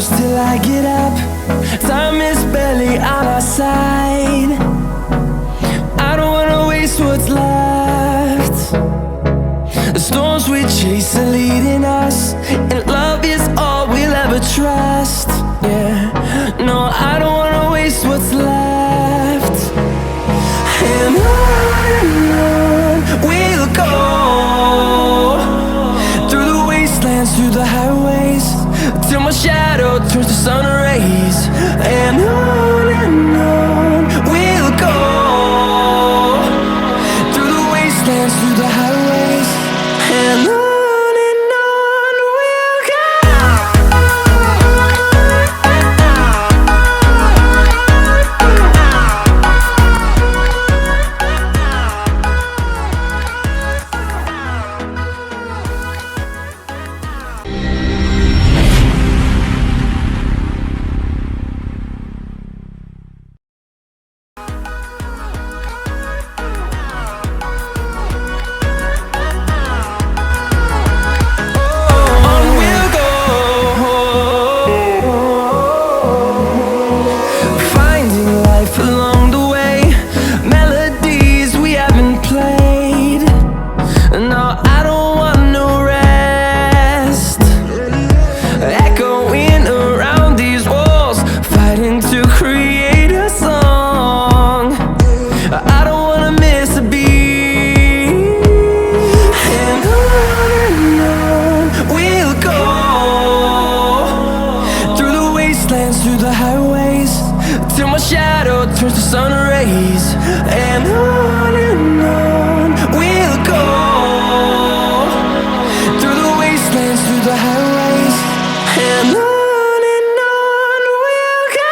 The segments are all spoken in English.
close till I get up. Time is barely on our side. I don't wanna waste what's left. The storms we chase are leading us, and love is all we'll ever trust. Yeah, no, I don't wanna waste what's left. And on we'll go, through the wastelands, through the highways, till my shadow turns to sun rays. And on we'll go, through the wastelands, through the highways, and on we'll go. Through the highways, till my shadow turns to sun rays. And on we'll go, through the wastelands, through the highways, and on we'll go.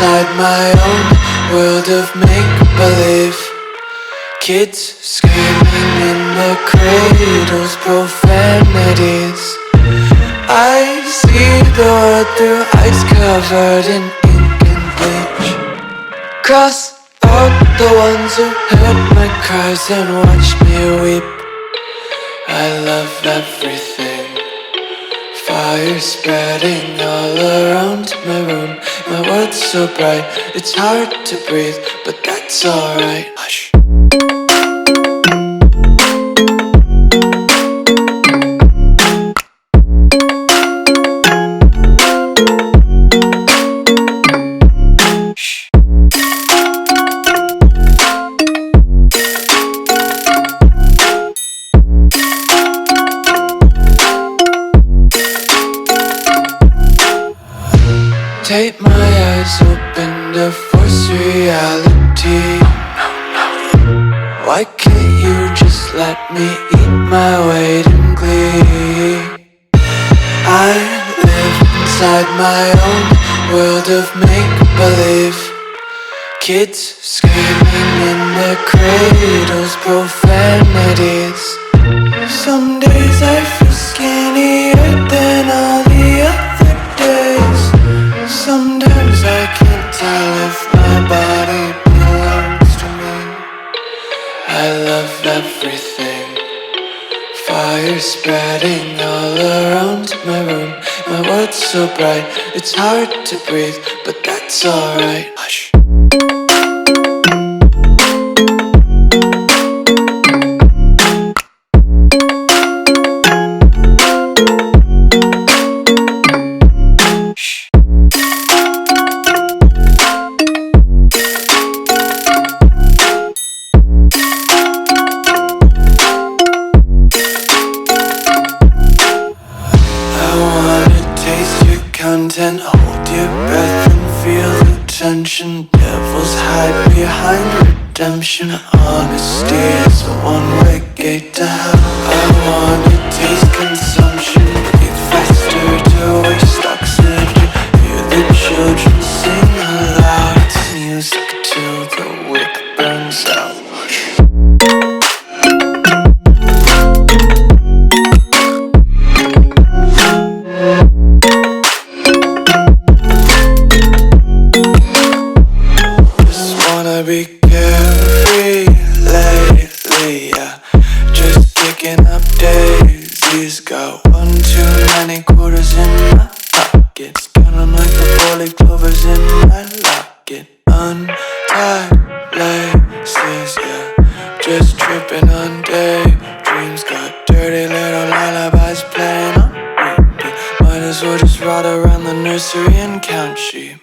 inside my own world of make-believe. Kids screaming in the cradles, profanities. I see the world through ice covered in ink and bleach. Cross out the ones who heard my cries and watched me weep. I love everything. Fire spreading all around my room. My world's so bright, it's hard to breathe, but that's alright. Hush. Take my eyes open to force reality. Why can't you just let me eat my weight in glee? I live inside my own world of make-believe. Kids screaming in their cradles, profanities. Some days I feel skinnier than all the other days. Sometimes I can't tell if my body belongs to me. I love everything. Fire spreading all around my room. My world's so bright, it's hard to breathe, but that's alright. Hush. Content, hold your breath and feel the tension. Devils hide behind redemption. Honesty is a one-way gate to hell. I wanna taste consumption. Breathe faster to waste oxygen. Hear the children sing aloud. It's music till the wick burns out. Be carefree lately, yeah. Just picking up daisies. Got one too many quarters in my pockets. Counting like the 4-leaf clovers in my locket. Untied laces, yeah. Just tripping on daydreams. Got dirty little lullabies playing on repeat. Might as well just ride around the nursery and count sheep.